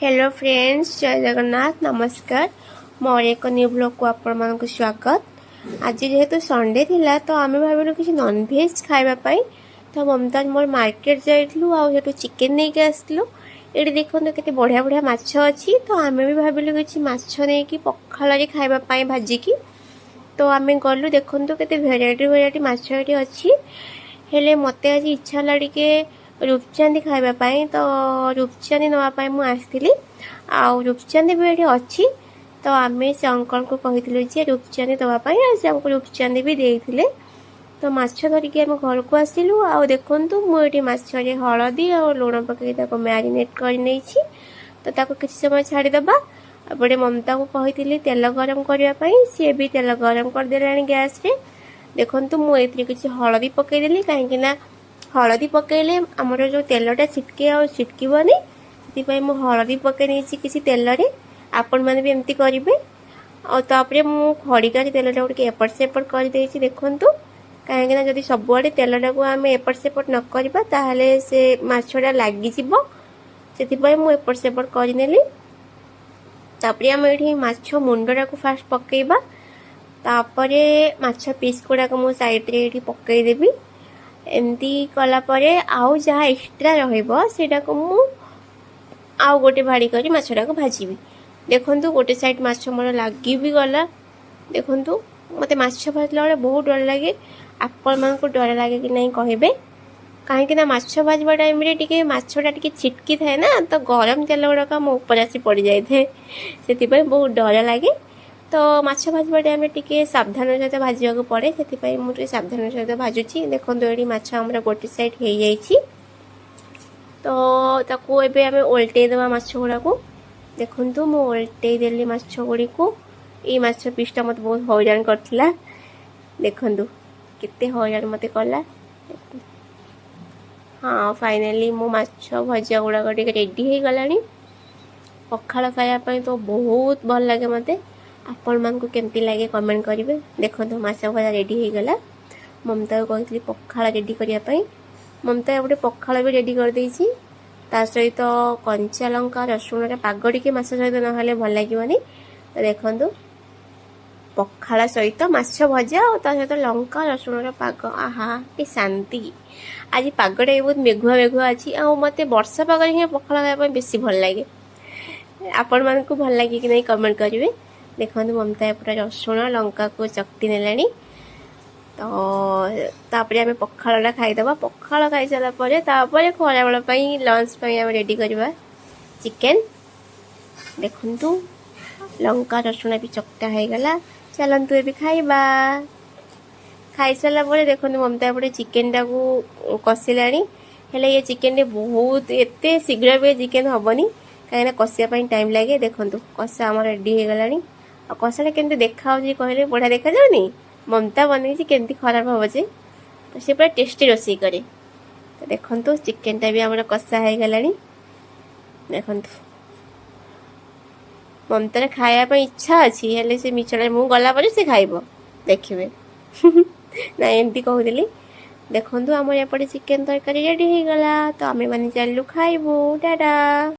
Hello friends, जय जगन्नाथ, नमस्कार। मोर एक न्यू ब्लॉग को आपण स्वागत। आज जेहेतु संडे थिला तो आम भाविलु कि नॉनभेज खावाई तो ममता मोर मार्केट जाइलु आउ चिकेन नहीं के आसलु। ये देखो केते बढ़िया बढ़िया माछ अच्छी तो आम भी भाविलु कि माछ नहीं पखाल खावाई भाजिकी तो आम गलु। देखो केते भेराइटी भेराइटी माछ ये अच्छी हेले मते आज इच्छा ला टिके रूपचांदी खावाई तो रूपचांदी नापी मुझे आउ रूपचांदी भी ये अच्छी तो आम से अंकल को कही रूपचांदी दवापाई से हमको रूपचांदी भी देते तो माछ धरिकी आम घर को आसलु। आ देखु मुझे माछरे हलदी और लुण पकई मैरिनेट कर तो किसी समय छाड़ीदबा। एपटे ममता को कही तेल गरम करने सी भी तेल गरम करदे गैस रे। देखु मुझे किसी हलदी पकईदेली कहीं हलदी पकईले आमर जो तेलटा छिटके आ छिटकबनी से मुझे हलदी पकई किसी तेल रे। आपण मैंने भी एमती करेंगे और मु खड़िका तेलटा गोटे एपट सेपट करदे। देखु कहीं जब सबुआड़े तेलटा को आम एपट सेपट न करवा ताहले से माछटा लगिज से मुझे सेपट करनेली। आम ये माछ मुंडा को फास्ट पकईबा तापरे माछ पीस गुड़ाक मु साइड रे पकईदेवी। एमती कलापर आउ जहाँ एक्सट्रा रहा को मु आउ गोटे भाड़ी कर माछटा को भाजी। देखु गोटे साइड माछ मोर लगी भी गला। देखु मत माछ भाजला बेले बहुत डर लगे। आपण मान को डर लगे कि नहीं कहबे कहीं माछ भाजवा टाइम टे माछटा टे छिटकी थाए ना तो गरम तेल गुड़ाक मो ऊपर आसी पड़ जाए से बहुत डर लगे। तो माछ भाजवा टाइम टे सावधान सहित भाजवा पड़े से मुझे सावधान सहित भाजुची। देखो ये माछ आमर गोटे साइड हो जाइए तो एवं ओल्टे देवा माछ गुड़ा को। देखु मु ओल्टे देली माछ गुड़ी को। ये माछ पीसटा मत बहुत हैरान करथिला। देखु केते हैरान मते कला। हाँ फाइनली मो माछ भजा गुड़ाक रेडी हो गलानी पखाल खायापी तो बहुत भल लगे मते। आपण मान को केमती लगे कमेंट करेंगे। देखो माछ भजा रेडी हो गला। ममता को कही पखाल रेडी करने ममता गोटे पखाल भी रेडी कर देछि ता सहित कंचा लंका रसुण पाग टिके माछ सहित ना भल लगे। तो देखो पखाल सहित माछ भजा और ता सहित लंका रसुण पाग आहा कि शांति। आज पागटा भी बहुत मेघुआ मेघुआ अच्छी आ मत वर्षा पाग पखाल खायापी बेसी भल लगे। आपण मान को भल लगे कि नहीं कमेंट करेंगे। देखो ममता पूरा रसुण लंका को चकटी नेलानी तो तापरे आम पखालटा खाईदबा। पखाल खाई सारापर खरा बेल लंच आम रेडी करवा चिकेन। देखु लंका रसुण भी चकटा हो गला। चलतु ये खाइबा। खाई सारापर देखो ममता एपटे चिकेन टा को कषिलानी हेले ये चिकेन बहुत एते शीघ्र भी चिकेन हेनी कहीं कषियापी टाइम लगे। देखो कषा आम रेडी हो गलानी। आ कषाटा केमती देखा कहले बढ़िया देखा जाऊनी। ममता बनई केमती खराब हम जे तो सी पूरा टेस्टी रोषे करे। तो देखो चिकेनटा भी आम कषा हो गला। देखो ममतार खायापी इच्छा अच्छी हेले से मिछड़ा मु गला पर से खाइब देखिए ना एमती कहूली। देखो आम एपटे चिकेन तरकारी रेडी हो गला तो आम मैंने चलू खाइबू। टाटा।